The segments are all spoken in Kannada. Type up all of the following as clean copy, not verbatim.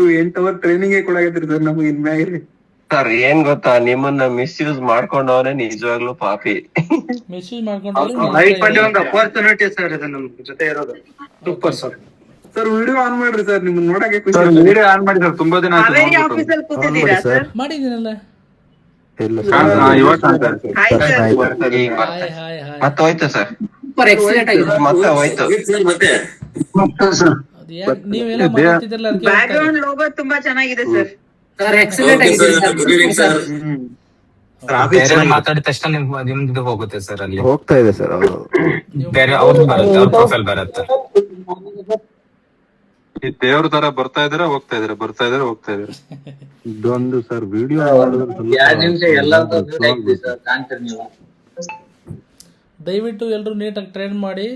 8 hour ಟ್ರೈನಿಂಗ್ ಕೊಡಾಕತ್ರಿ ಸರ್ ನಮ್ಗೆ ಇನ್ಮ್ಯಾಗ. ಸರ್ ಏನ್ ಗೊತ್ತಾ, ನಿಮ್ಮನ್ನ ಮಿಸ್ಯೂಸ್ ಮಾಡ್ಕೊಂಡವನೇ ನಿಜವಾಗ್ಲೂ ಪಾಪಿ. ಮೆಸೇಜ್ ಮಾಡ್ಕೊಂಡ್ರೆ ಲೈಫ್ ಅಲ್ಲಿ ಒಂದು ಅಪರ್ಚುನಿಟಿ ಸರ್ ಇದು ನಮ್ ಜೊತೆ ಇರೋದು. Super sir. Sir video on ಮಾಡ್ರಿ ಸರ್, ನಿಮ್ಗೆ ನೋಡಕ್ಕೆ ಖುಷಿ. ವಿಡಿಯೋ ಆನ್ ಮಾಡಿ ಸರ್, ತುಂಬಾ ದಿನ ಆಯ್ತು ಹಾವೇರಿ ನೋಡ್ಬಿಟ್ಟು. ಆಫೀಸಲ್ಲಿ ಕೂತಿದ್ದೀರಾ ಸರ್? ಮಾಡಿದ್ದೀನಲ್ಲ. ಇಲ್ಲ ಇವತ್ತು ಅಂತ ಹಾಯ್ ಸರ್. ಈಗ ಹಾಯ್ ಹಾಯ್ ಹಾಯ್. ಮತ್ತೆ ಹೋಯ್ತು ಸರ್, ಸೂಪರ್ ಎಕ್ಸಲೆಂಟ್ ಆಗಿದೆ. ಮತ್ತೆ ಹೋಯ್ತು. ಅದು ಯಾಕೆ ನೀವೆಲ್ಲ ಮಾತಾಡ್ತಿದ್ರಲ್ಲ ಅದಕ್ಕೆ ಬ್ಯಾಕ್ ಗ್ರೌಂಡ್ ಲೋಗೋ ತುಂಬಾ ಚೆನ್ನಾಗಿದೆ ಸರ್. ಸರ್ ಎಕ್ಸಲೆಂಟ್ ಆಗಿದೆ ಸರ್. ಮಾತಾಡಿದ ತಕ್ಷಣ ನಿಮ್ದು ಹೋಗುತ್ತೆ ಸರ್, ಅಲ್ಲಿ ಹೋಗ್ತಾ ಇದೆ ಸರ್. ಬೇರೆ ಅವ್ರದ್ದು ಬರುತ್ತೆ, ಅವ್ರ ಪ್ರೊಫೈಲ್ ಬರುತ್ತೆ. ಈ ದೇವ್ರ ತರ ಬರ್ತಾ ಇದಾರೆ ಹೋಗ್ತಾ ಇದಾರೆ, ಬರ್ತಾ ಇದಾರೆ ಹೋಗ್ತಾ ಇದಾರೆ. ಇದೊಂದು ಸರ್ ವಿಡಿಯೋ ದಯವಿಟ್ಟು ಎಲ್ಲರೂ ನೀಟಾಗಿ ಟ್ರೈನ್ ಮಾಡಿ.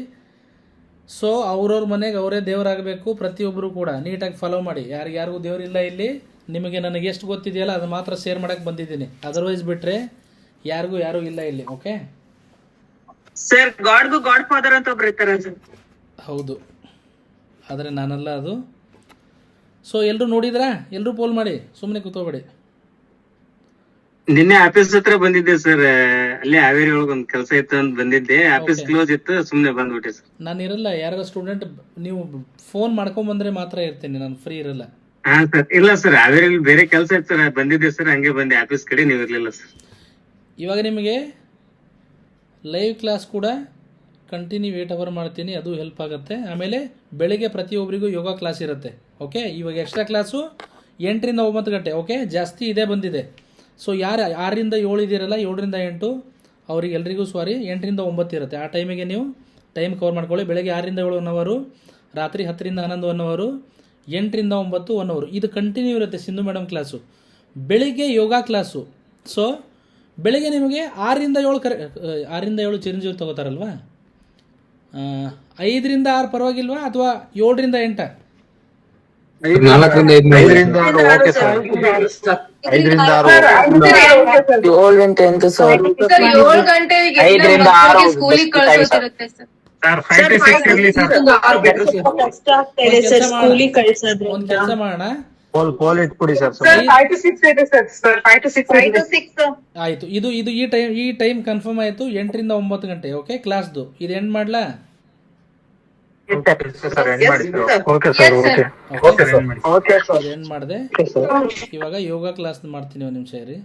ಸೊ ಅವ್ರವ್ರ ಮನೆಗೆ ಅವರೇ ದೇವರಾಗಬೇಕು. ಪ್ರತಿಯೊಬ್ಬರು ಕೂಡ ನೀಟಾಗಿ ಫಾಲೋ ಮಾಡಿ. ಯಾರಿಗೂ ದೇವರಿಲ್ಲ ಇಲ್ಲಿ. ನಿಮಗೆ ನನಗೆ ಎಷ್ಟು ಗೊತ್ತಿದೆಯಲ್ಲ ಅದು ಮಾತ್ರ ಶೇರ್ ಮಾಡೋಕ್ಕೆ ಬಂದಿದ್ದೀನಿ. ಅದರ್ವೈಸ್ ಬಿಟ್ಟರೆ ಯಾರೂ ಇಲ್ಲ ಇಲ್ಲಿ. ಓಕೆ ಸರ್ ಗಾಡ್ಗೂ ಗಾಡ್ ಫಾದರ್ ಅಂತ ಒಬ್ರು ಇರ್ತಾರೆ ಸರ್. ಹೌದು, ಆದರೆ ನಾನಲ್ಲ ಅದು. ಸೊ ಎಲ್ಲರೂ ನೋಡಿದ್ರಾ? ಎಲ್ಲರೂ ಪೋಲ್ ಮಾಡಿ, ಸುಮ್ಮನೆ ಕೂತ್ಕೋಬೇಡಿ. ನಿನ್ನೆ ಆಫೀಸ್ ಹತ್ರ ಬಂದಿದ್ದೆ ಸರ್, ಅಲ್ಲೇ ಹಾವೇರಿ ಒಳಗೆ ಒಂದ್ ಕೆಲಸ ಇತ್ತು ಅಂತ ಬಂದಿದ್ದೆ. ಆಫೀಸ್ ಕ್ಲೋಸ್ ಇತ್ತು, ಸುಮ್ನೆ ಬಂದ್ಬಿಟ್ಟೆ ಸರ್. ನಾನು ಇರಲ್ಲ. ಯಾರು ಸ್ಟೂಡೆಂಟ್ ನೀವು ಫೋನ್ ಮಾಡ್ಕೊಂಬಂದ್ರೆ ಮಾತ್ರ ಇರ್ತೀನಿ, ನಾನು ಫ್ರೀ ಇರಲ್ಲ. ಹಾ ಸರ್, ಇಲ್ಲ ಸರ್ ಹಾವೇರಿ ಬೇರೆ ಕೆಲಸ ಇತ್ತು ಸರ್, ಬಂದಿದ್ದೆ ಸರ್, ಹಂಗೆ ಬಂದೆ ಆಫೀಸ್ ಕಡೆ, ನೀವು ಇರ್ಲಿಲ್ಲ ಸರ್. ಇವಾಗ ನಿಮಗೆ ಲೈವ್ ಕ್ಲಾಸ್ ಕೂಡ ಕಂಟಿನ್ಯೂ 8 hour ಮಾಡ್ತೀನಿ, ಅದು ಹೆಲ್ಪ್ ಆಗುತ್ತೆ. ಆಮೇಲೆ ಬೆಳಿಗ್ಗೆ ಪ್ರತಿಯೊಬ್ಬರಿಗೂ ಯೋಗ ಕ್ಲಾಸ್ ಇರುತ್ತೆ. ಓಕೆ, ಇವಾಗ ಎಕ್ಸ್ಟ್ರಾ ಕ್ಲಾಸು 8 ರಿಂದ 9 ಗಂಟೆ. ಓಕೆ, ಜಾಸ್ತಿ ಇದೇ ಬಂದಿದೆ. ಸೊ ಯಾರು 6 ರಿಂದ 7 ಇದ್ದೀರಲ್ಲ, 7 ರಿಂದ 8 ಅವ್ರಿಗೆ ಎಲ್ರಿಗೂ 8 ರಿಂದ 9 ಇರುತ್ತೆ. ಆ ಟೈಮಿಗೆ ನೀವು ಟೈಮ್ ಕವರ್ ಮಾಡ್ಕೊಳ್ಳಿ. ಬೆಳಗ್ಗೆ 6 ರಿಂದ 7 1 hour, ರಾತ್ರಿ 10 ರಿಂದ 11 1 hour, 8 ರಿಂದ 9 1 hour. ಇದು ಕಂಟಿನ್ಯೂ ಇರುತ್ತೆ ಸಿಂಧು ಮೇಡಮ್ ಕ್ಲಾಸು. ಬೆಳಿಗ್ಗೆ ಯೋಗ ಕ್ಲಾಸು. ಸೊ ಬೆಳಿಗ್ಗೆ ನಿಮಗೆ 6 ರಿಂದ 7 ಚಿರಂಜೀವಿ ತಗೋತಾರಲ್ವಾ, 5 ರಿಂದ 6 ಪರವಾಗಿಲ್ವಾ, ಅಥವಾ 7 ರಿಂದ 8? 5 ರಿಂದ 6 ಓಕೆ ಸರ್. 5 ರಿಂದ 6 7 ಗಂಟೆ ಅಂತ ಸರ್. 7 ಗಂಟೆಗೆ 5 ರಿಂದ 6 ಸ್ಕೂಲಿಗೆ ಕಳ್ಸೋದಿರುತ್ತೆ ಸರ್. ಸರ್ 5 to 6 ಇರ್ಲಿ ಸರ್. ಕಷ್ಟ ಆಗ್ತಾ ಇದೆ ಸರ್ ಸ್ಕೂಲಿಗೆ ಕಳ್ಸೋದು. ಒಂದು ಕೆಲಸ ಮಾಡೋಣ, ಪೋಲ್ ಇಟ್ಬಿಡಿ ಸರ್. 5 to 6 ಇದೆ ಸರ್. 5 to 6 ಆಯಿತು. ಇದು ಈ ಟೈಮ್ ಕನ್ಫರ್ಮ್ ಆಯಿತು. 8 ರಿಂದ 9 ಗಂಟೆ. ಓಕೆ, ಕ್ಲಾಸ್ದು ಇದು ಎಂಡ್ ಮಾಡಲಾ? ಸರ್ ಎಂಡ್ ಮಾಡಿ. Okay sir, okay okay sir, okay sir end ಮಾಡಿದೆ. ಇವಾಗ ಯೋಗ ಕ್ಲಾಸ್ ಮಾಡ್ತೀನಿ. ಒಂದು ನಿಮಿಷ ಇರಿ.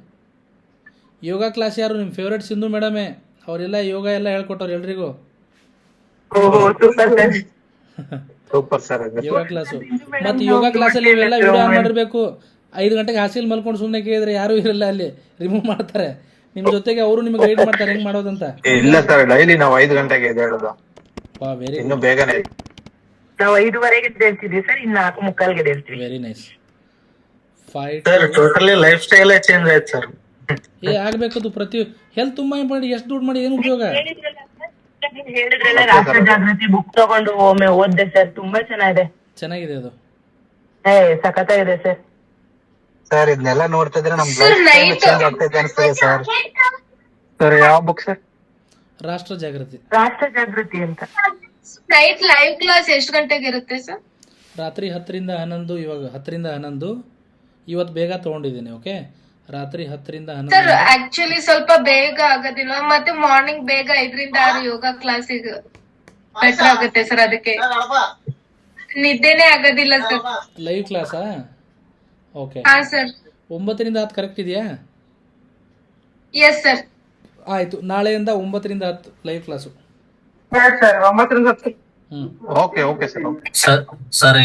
ಯೋಗ ಕ್ಲಾಸ್ ಯಾರು ನಿಮ್ಮ ಫೇವ್ರೇಟ್? ಸಿಂಧು ಮೇಡಮೇ. ಅವರೆಲ್ಲ ಯೋಗ ಎಲ್ಲ ಹೇಳ್ಕೊಟ್ಟವ್ರು ಎಲ್ರಿಗೂ. Super sir. ಯೋಗ ಕ್ಲಾಸು. ಮತ್ತು ಯೋಗ ಕ್ಲಾಸಲ್ಲಿ ಇವೆಲ್ಲ ವಿಡಿಯೋ ಆನ್ ಮಾಡಿರ್ಬೇಕು. 5 ಗಂಟೆಗೆ ಹಾಸಿಲ್ ಮಲ್ಕೊಂಡು ಸುಮ್ಮನೆ ಕೇಳಿದ್ರೆ ಯಾರೂ ಇರಲ್ಲ, ಅಲ್ಲಿ ರಿಮೂವ್ ಮಾಡ್ತಾರೆ. ನಿಮ್ಮ ಜೊತೆಗೆ ಅವರು ನಿಮ್ಗೆ ಗೈಡ್ ಮಾಡ್ತಾರೆ ಹೆಂಗೆ ಮಾಡೋದಂತ. ಇಲ್ಲ ಸರ್, ಡೈಲಿ ನಾವು 5 ಗಂಟೆಗೆ ಎದ್ದೇಳೋದು. ವಾ, ವೆರಿ ಇನ್ನು ಬೇಗನೆ. ನಾವು 5:15 ಎದ್ದೇಳ್ತಿದ್ವಿ ಸರ್, ಇನ್ನು 4:45 ಎದ್ದೇಳ್ತೀವಿ. Very nice. Fight sir totally life style change ಆಯ್ತು ಸರ್. ಆಗಬೇಕದು. ಪ್ರತಿ ಹೆಲ್ತ್ ತುಂಬಾ ಇಂಪಾರ್ಟೆಂಟ್. ಎಷ್ಟು ದುಡ್ಡು ಮಾಡಿ ಏನು ಉಪಯೋಗ? ಹೇಳಿದ್ರಲ್ಲ ರಾಷ್ಟ್ರ ಜಾಗೃತಿ ಬುಕ್ ತಗೊಂಡು ಒಮ್ಮೆ ಓದ್ದೆ ಸರ್, ತುಂಬಾ ಚೆನ್ನಾಗಿದೆ ಅದು. ಸಖತ್ತಾಗಿದೆ ಸರ್. ಸರ್ ಇದನ್ನೆಲ್ಲ ನೋಡ್ತಿದ್ರೆ ನಮ್ Sir, night- ಚೇಂಜ್ ಆಗ್ತೈತೆ ಅನ್ಸ್ತದೆ ಸರ್. ಸರ್ ಯಾವ ಬುಕ್ ಸರ್? ರಾಷ್ಟ್ರ ಜಾಗೃತಿ. ರಾಷ್ಟ್ರ ಜಾಗೃತಿ ಅಂತ. ನೈಟ್ ಲೈವ್ ಕ್ಲಾಸ್ ಎಷ್ಟು ಗಂಟೆಗೆ ಇರುತ್ತೆ ಸರ್? ರಾತ್ರಿ 10 ರಿಂದ 11. ಇವಾಗ 10 ರಿಂದ 11. ಇವತ್ತು ಬೇಗ ತೊಗೊಂಡಿದ್ದೀನಿ. ಓಕೆ, ರಾತ್ರಿ 10 ರಿಂದ ಸರ್ 11. ಆಕ್ಚುಲಿ ಸ್ವಲ್ಪ ಬೇಗ ಆಗೋದಿಲ್ಲ, ಮತ್ತೆ ಮಾರ್ನಿಂಗ್ ಬೇಗ 5 ರಿಂದ 6 ಯೋಗ ಕ್ಲಾಸಿಗೆ ಬೆಟರ್ ಆಗುತ್ತೆ ಸರ್. ಅದಕ್ಕೆ ನಿದ್ದೆನೆ ಆಗೋದಿಲ್ಲ ಸರ್. ಲೈವ್ ಕ್ಲಾಸಾ? ಓಕೆ, ಹಾ ಸರ್. 9 ರಿಂದ 10 ಕರೆಕ್ಟ್ ಇದೆಯಾ? Yes sir. ಆಯಿತು, ನಾಳೆಯಿಂದ 9 ರಿಂದ 10 ಲೈವ್ ಕ್ಲಾಸು. ಸರ್ 9 ರಿಂದ 10. Okay okay sir. Sir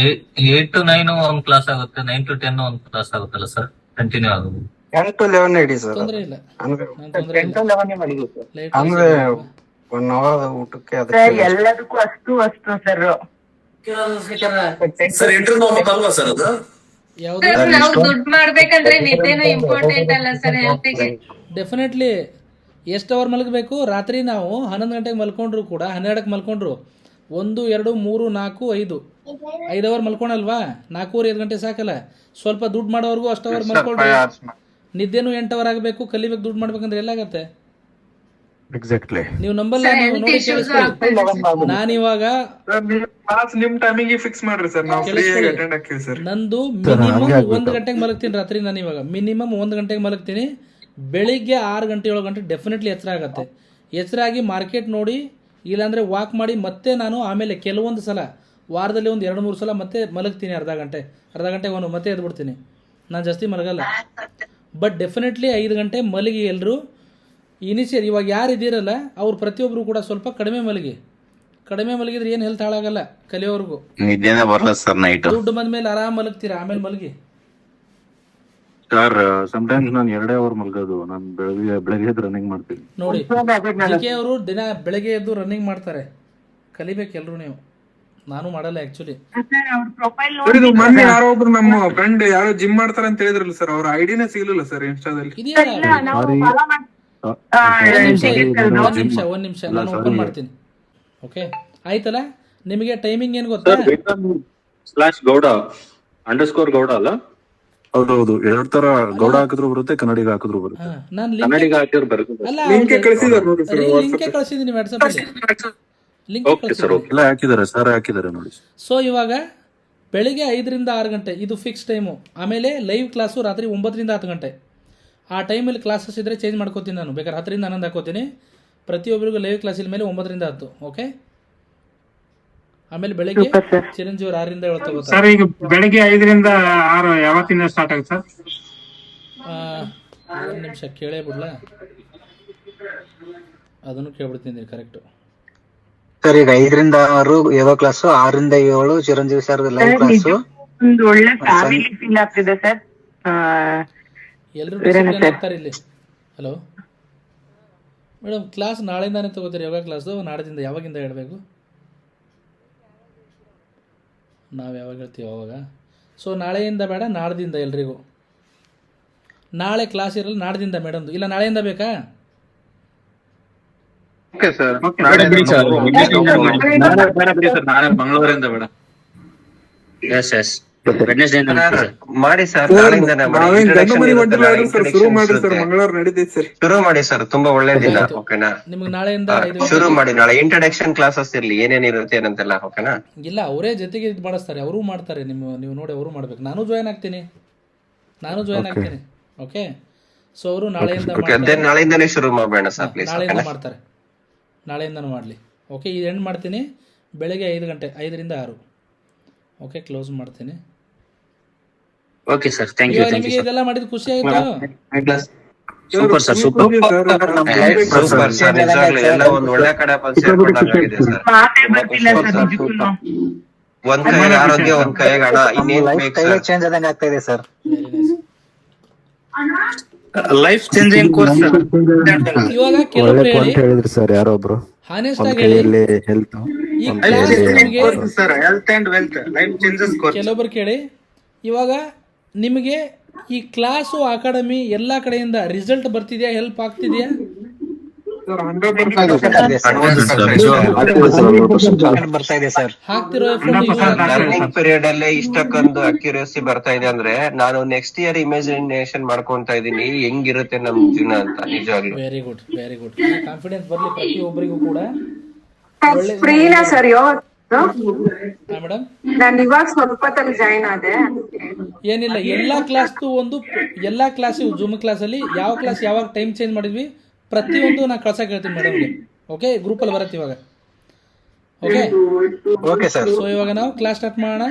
8 to 9 ಒಂದ್ ಕ್ಲಾಸ್ ಆಗುತ್ತೆ, 9 to 10 ಒಂದ್ ಕ್ಲಾಸ್ ಆಗುತ್ತಲ್ಲ ಸರ್, ಕಂಟಿನ್ಯೂ ಆಗೋದು. 10 to 11 ಇಡಿ ಸರ್. ತೊಂದರೆ ಇಲ್ಲ, ಅಂದ್ರೆ ನಾನು ತೊಂದರೆ 10 ಇಲ್ಲ. to 11 ಮಾಡಿದ್ವಿ ಸರ್. ಲೈವ್ ಅಂದ್ರೆ ಕ್ಲಾಸ್ 1 hour ಊಟಕ್ಕೆ ಸರ್ ಅದಕ್ಕೆ ಎಲ್ಲದಕ್ಕೂ ಅಷ್ಟು ಸರ್. ಸರ್ 8 ರಿಂದ 9 ಅಲ್ವಾ ಸರ್ ಅದು? ಯಾವುದು? ಸರ್ ನಾವು ದುಡ್ಡು ಮಾಡ್ಬೇಕಂದ್ರೆ ನಿದ್ದೆನೂ ಇಂಪಾರ್ಟೆಂಟ್ ಅಲ್ಲ ಸರ್ ಹೆಲ್ತಿಗೆ. ಡೆಫಿನೆಟ್ಲಿ. ಎಷ್ಟು ಅವರ್ ಮಲಗಬೇಕು? ರಾತ್ರಿ ನಾವು 11 ಗಂಟೆಗೆ ಮಲ್ಕೊಂಡ್ರು ಕೂಡ, 12ಕ್ಕೆ ಮಲ್ಕೊಂಡ್ರು, 1 2 3 4 5 5 ಅವರ್ ಮಲ್ಕೊಳಲ್ವಾ? 4 5 ಗಂಟೆ ಸಾಕಲ್ಲ. ಸ್ವಲ್ಪ ದುಡ್ಡು ಮಾಡೋವರೆಗೂ ಅಷ್ಟು ಅವರ್ ಮಲ್ಕೊಳ್ರಿ. ನಿದ್ದೆನೂ 8 ಅವರ್ ಆಗಬೇಕು. ಕಲಿಬೇಕು, ದುಡ್ಡು ಮಾಡ್ಬೇಕಂದ್ರೆ ಎಲ್ಲಾಗತ್ತೆ? ಎಕ್ಸಾಕ್ಟ್ಲಿ. ನೀವು ನಂಬಲ್ಲ, Sir, ನೀವು health ನೋಡಿ issues ಕೇಳಿಸ್ಕೊಳ್ಳಿ. ನಾನಿವಾಗ ಸರ್ ನೀವು ಕ್ಲಾಸ್ ನಿಮ್ ಟೈಮಿಗೆ ಫಿಕ್ಸ್ ಮಾಡ್ರಿ ಸರ್, ನಾವು ಫ್ರೀ ಆಗಿ ಅಟೆಂಡ್ ಆಗ್ತೀವಿ ಸರ್. ನಂದು ಸರ್, ಮಿನಿಮಮ್ ಹಂಗೆ ಆಗ್ಬೇಕು. 1 ಗಂಟೆಗೆ ಮಲಗ್ತೀನಿ ರಾತ್ರಿ. ನಾನು ಇವಾಗ ಮಿನಿಮಮ್ 1 ಗಂಟೆಗೆ ಮಲಗ್ತೀನಿ. ಬೆಳಿಗ್ಗೆ 6 ಗಂಟೆ 7 ಗಂಟೆ ಡೆಫಿನೆಟ್ಲಿ ಎಚ್ಚರ ಆಗುತ್ತೆ. ಎಚ್ಚರಾಗಿ ಮಾರ್ಕೆಟ್ ನೋಡಿ, ಇಲ್ಲಾಂದರೆ ವಾಕ್ ಮಾಡಿ ಮತ್ತೆ ನಾನು ಆಮೇಲೆ ಕೆಲವೊಂದು ಸಲ ವಾರದಲ್ಲಿ ಒಂದು 2-3 ಸಲ ಮತ್ತೆ ಮಲಗ್ತೀನಿ. ಅರ್ಧ ಗಂಟೆಗೆ ಒಂದು ಮತ್ತೆ ಎದ್ಬಿಡ್ತೀನಿ. ನಾನು ಜಾಸ್ತಿ ಮಲಗಲ್ಲ. ಬಟ್ ಡೆಫಿನೆಟ್ಲಿ 5 ಗಂಟೆ ಮಲಗಿ ಎಲ್ಲರೂ. ಇನಿಷಿಯಲ್ ಇವಾಗ ಯಾರು ಇದ್ದೀರಲ್ಲ ಅವ್ರು ಪ್ರತಿಯೊಬ್ಬರು ಕೂಡ ಸ್ವಲ್ಪ ಕಡಿಮೆ ಮಲಗಿದ್ರೆ ಏನು ಹೆಲ್ತ್ ಹಾಳಾಗಲ್ಲ ಕಲಿಯೋವರೆಗೂ. ನಿದ್ದೆನೇ ಬರಲ್ಲ ಸರ್ ನೈಟ್. ದುಡ್ಡು ಬಂದ್ಮೇಲೆ ಆರಾಮ್ ಮಲಗ್ತೀರಾ, ಆಮೇಲೆ ಮಲಗಿ. ಸರ್ ಸಮಟೈಮ್ಸ್ ನಾನು 2 ಅವರ್ ಮಲ್ಗೋದು. ನಾನು ಬೆಳಗ್ಗೆ ಎದ್ದು ರನ್ನಿಂಗ್ ಮಾಡ್ತೀನಿ. ನೋಡಿ ಜಿಕೆ ಅವರು ದಿನ ಬೆಳಗ್ಗೆ ಎದ್ದು ರನ್ನಿಂಗ್ ಮಾಡ್ತಾರೆ. ಕಲಿಬೇಕು ಎಲ್ಲರೂ ನೀವು. ನಾನು ಮಾಡಲ್ಲ ಆ್ಯಕ್ಚುಲಿ. ಸರ್ ಅವ್ರ ಪ್ರೊಫೈಲ್ ಸರ್ ಇದು ಮೊನ್ನೆ ಯಾರೋ ಒಬ್ರು ನಮ್ಮ ಫ್ರೆಂಡ್ ಯಾರೋ ಜಿಮ್ ಮಾಡ್ತಾರೆ ಅಂತ ಹೇಳಿದ್ರಲ್ಲ ಸರ್, ಅವ್ರ ಐಡಿನೇ ಸಿಗ್ಲಿಲ್ಲ ಸರ್ ಇನ್ಸ್ಟಾದಲ್ಲಿ. ಇದೆಯಲ್ಲ, ನಾವು ಸಾರಿ. ಫಾಲೋ ಮಾಡಿ ಒಂದ್ ನಿಮಿಷ ನಾನು ಓಪನ್ ಮಾಡ್ತೀನಿ. ಓಕೆ ಆಯ್ತಲ್ಲ. ನಿಮಗೆ ಟೈಮಿಂಗ್ ಏನು ಗೊತ್ತಾ? /ಗೌಡ _ಗೌಡ ಅಲ್ಲ? ಹೌದೌದು, 2 ತರ ಗೌಡ ಹಾಕಿದ್ರು ಬರುತ್ತೆ, ಕನ್ನಡಿಗ ಹಾಕಿದ್ರು ಬರುತ್ತೆ. ನಾನು ಕನ್ನಡಿಗ ಹಾಕಿದ್ರು ಬರುತ್ತೆ. ಅಲ್ಲ ಲಿಂಕ್ ಕಳಿಸಿದಾರೆ ನೋಡಿ ಸರ್ ಲಿಂಕ್ ಕಳಿಸಿದ್ದೀನಿ ವಾಟ್ಸಪ್ ಅಲ್ಲಿ. ಲಿಂಕ್ ಎಲ್ಲ ಹಾಕಿದ್ದಾರೆ ಸರ್, ಹಾಕಿದ್ದಾರೆ ನೋಡಿ. ಸೊ ಇವಾಗ ಬೆಳಿಗ್ಗೆ 5ರಿಂದ 6 ಗಂಟೆ ಇದು ಫಿಕ್ಸ್ ಟೈಮು. ಆಮೇಲೆ ಲೈವ್ ಕ್ಲಾಸು ರಾತ್ರಿ 9ರಿಂದ 10 ಗಂಟೆ. ಆ ಟೈಮಲ್ಲಿ ಕ್ಲಾಸಸ್ ಇದ್ದರೆ ಚೇಂಜ್ ಮಾಡ್ಕೋತೀನಿ ನಾನು. ಬೇಕಾದ್ರೆ 10ರಿಂದ 11 ಹಾಕೋತೀನಿ. ಪ್ರತಿಯೊಬ್ಬರಿಗೂ ಲೈವ್ ಕ್ಲಾಸ್ ಇಲ್ಲ ಮೇಲೆ 9ರಿಂದ 10. ಓಕೆ. ಆಮೇಲೆ ಬೆಳಗ್ಗೆ ಚಿರಂಜೀವಿ 6ರಿಂದ 7 ತಗೋತಾರೆ. ಸರ್ ಈಗ ಬೆಳಗ್ಗೆ 5ರಿಂದ 6 ಯಾವತ್ತಿಂದ ಸ್ಟಾರ್ಟ್ ಆಗುತ್ತೆ ಸರ್? ಒಂದು ನಿಮಿಷ ಕೇಳೇ ಬಿಡ್ಲಾ, ಅದನ್ನು ಕೇಳ್ಬಿಡ್ತೀನಿ ಕರೆಕ್ಟು. ಸರ್ ಈಗ 5ರಿಂದ 6 ಯೋಗ ಕ್ಲಾಸು, 6ರಿಂದ 7 ಚಿರಂಜೀವಿ ಸರ್ ಲೈವ್ ಕ್ಲಾಸು. ಒಂದು ಒಳ್ಳೆ ಫ್ಯಾಮಿಲಿ ಫೀಲ್ ಆಗ್ತಿದೆ ಸರ್. ಎಲ್ಲರೂ ಡಿಸಿಪ್ಲಿನ್ ಆಗ್ತಾರೆ ಇಲ್ಲಿ. ಹಲೋ ಮೇಡಮ್, ಕ್ಲಾಸ್ ನಾಳೆಯಿಂದಾನೇ ತಗೋತೀರಿ ಯೋಗ ಕ್ಲಾಸು? ನಾಳೆದಿಂದ ಯಾವಾಗಿಂದ ಹೇಳಬೇಕು? ನಾವು ಯಾವಾಗ ಹೇಳ್ತೀವಿ ಅವಾಗ. ಸೊ ನಾಳೆಯಿಂದ ಬೇಡ, ನಾಡ್ದಿಂದ ಎಲ್ರಿಗೂ. ನಾಳೆ ಕ್ಲಾಸ್ ಇರಲ್ಲ, ನಾಡ್ದಿಂದ ಮೇಡಮ್ದು. ಇಲ್ಲ ನಾಳೆಯಿಂದ ಬೇಕಾ? Okay sir. ನಾಳೆ ಮಂಗಳವಾರದಿಂದ ಬೇಡ. ಮಾಡಿ ಸರ್, ಸರ್ ನಾಳೆಯಿಂದನೇ ಮಾಡಿ. ನಾವೇನ್ ಗಂಡು Introduction ಮನೆ ಇರುತ್ತಲ್ಲ, ಹೊಂಟಿಲ್ಲ ಸರ್, ಶುರು ಮಾಡಿ ಸರ್. introduction ಮಂಗಳವಾರ ನಡೀತೈತೆ ಸರ್. ಶುರು ಮಾಡಿ ಸರ್, ತುಂಬಾ ಒಳ್ಳೇದಿಲ್ಲ. ಓಕೆನಾ? ನಿಮ್ಗೆ ನಾಳೆಯಿಂದ 5 ಶುರು ಮಾಡಿ. ನಾಳೆ ಇಂಟ್ರಡಕ್ಷನ್ ಕ್ಲಾಸಸ್ ಇರ್ಲಿ, ಏನೇನಿರುತ್ತೆ ಏನಂತೆಲ್ಲ. ಓಕೆನಾ? ಇಲ್ಲ, ಅವರೇ ಜೊತೆಗೆ ಇದು ಮಾಡಿಸ್ತಾರೆ, ಅವರೂ ಮಾಡ್ತಾರೆ. ನೀವು ನೋಡಿ ಅವರು ಮಾಡ್ಬೇಕು. ನಾನು ಜಾಯ್ನ್ ಆಗ್ತೀನಿ. ಓಕೆ. ಸೊ ಅವರು ನಾಳೆಯಿಂದ ಓಕೆ, ದೆನ್ ನಾಳೆಯಿಂದನೇ ಶುರು ಮಾಡೋಣ ಸರ್ ಪ್ಲೀಸ್. ನಾಳೆಯಿಂದ ಮಾಡ್ತಾರೆ. ನಾಳೆಯಿಂದನೂ ಮಾಡಲಿ. ಓಕೆ, ಇದು ಎಂಡ್ ಮಾಡ್ತೀನಿ. ಬೆಳಗ್ಗೆ 5 ಗಂಟೆ 5ರಿಂದ 6. ಓಕೆ, ಕ್ಲೋಸ್ ಮಾಡ್ತೀನಿ. Okay sir, thank you. ಇವಾಗ ನಿಮಗೆ ಇದೆಲ್ಲ ಮಾಡಿದ ಖುಷಿ ಆಯ್ತು? Super sir, super. Super sir, ನಿಜವಾಗ್ಲೂ ಎಲ್ಲ ಒಂದ್ ಒಳ್ಳೆ ಕಡೆ ಬಂದು ಸೇರ್ಕೊಂಡಾಗಿದೆ ಸರ್. ಮಾತೇ ಬರ್ತಿಲ್ಲ ಸರ್ ನಿಜಕ್ಕೂನು. ಒಂದ್ ಕೈಗೆ ಆರೋಗ್ಯ, ಒಂದ್ ಕೈಗೆ ಹಣ, ಇನ್ನೇನ್ ಬೇಕು ಸರ್? ಚೇಂಜ್ ಆದಂಗೆ ಆಗ್ತಾ ಇದೆ sir. Life changing course sir. ಇವಾಗ ಒಳ್ಳೆ ಕೆಲವೊಬ್ರು ಪಾಯಿಂಟ್ ಹೇಳಿದ್ರಿ ಸರ್ ಯಾರೋ ಒಬ್ರು. ಹಾನೆಸ್ಟ್ ಒಂದ್ ಆಗಿ ಹೇಳಿ, ಕೈಯಲ್ಲಿ ಹೆಲ್ತ್, ಈ ಒಂದ್ ಕ್ಲಾಸ್ ಕೈಯಲ್ಲಿ ನಿಮಗೆ sir health and wealth life changes course. ಕೆಲವೊಬ್ರು ಕೇಳಿ, ಇವಾಗ ನಿಮಗೆ ಈ ಕ್ಲಾಸು ಅಕಾಡೆಮಿ ಎಲ್ಲ ಕಡೆಯಿಂದ ರಿಸಲ್ಟ್ ಬರ್ತಿದ್ಯಾ, ಹೆಲ್ಪ್ ಆಗ್ತಿದ್ಯಾ? ಸರ್ 100% ಬರ್ತಾ ಇದೆ ಸರ್. ಹಾಕ್ತಿರೋ ಎಫರ್ಟ್ ಲರ್ನಿಂಗ್ ಪೀರಿಯಡ್ ಅಲ್ಲೇ ಇಷ್ಟಕ್ಕೊಂದು ಅಕ್ಯುರೇಸಿ ಬರ್ತಾ ಇದೆ ಅಂದ್ರೆ, ನಾನು ನೆಕ್ಸ್ಟ್ ಇಯರ್ ಇಮ್ಯಾಜಿನೇಷನ್ ಮಾಡ್ಕೊಂತಾ ಇದೀನಿ ಹೆಂಗಿರುತ್ತೆ ನಮ್ ಜೀವನ ಅಂತ. ನಿಜವಾಗ್ಲು ವೆರಿ ಗುಡ್. ಕಾನ್ಫಿಡೆನ್ಸ್ ಬರ್ಲಿ ಪ್ರತಿಯೊಬ್ಬರಿಗೂ ಕೂಡ. ಫ್ರೀನಾ ಸರ್ ಯೋಗ? ಮೇಡಮ್ ನಾನು ಇವಾಗ ಸ್ವಲ್ಪ ಜಾಯಿನ್ ಆದೆ. ಏನಿಲ್ಲ, ಎಲ್ಲಾ ಕ್ಲಾಸು ಜೂಮ್ ಕ್ಲಾಸಲ್ಲಿ ಯಾವ ಕ್ಲಾಸ್ ಯಾವಾಗ ಟೈಮ್ ಚೇಂಜ್ ಮಾಡಿದ್ವಿ ಪ್ರತಿಯೊಂದು ನಾನು ಕಳ್ಸಕ್ಕೆ ಹೇಳ್ತೀನಿ ಮೇಡಮ್ಗೆ. ಓಕೆ, ಗ್ರೂಪಲ್ಲಿ ಬರುತ್ತೆ ಇವಾಗ. Okay okay sir. ಸೊ ಇವಾಗ ನಾವು ಕ್ಲಾಸ್ ಸ್ಟಾರ್ಟ್ ಮಾಡೋಣ.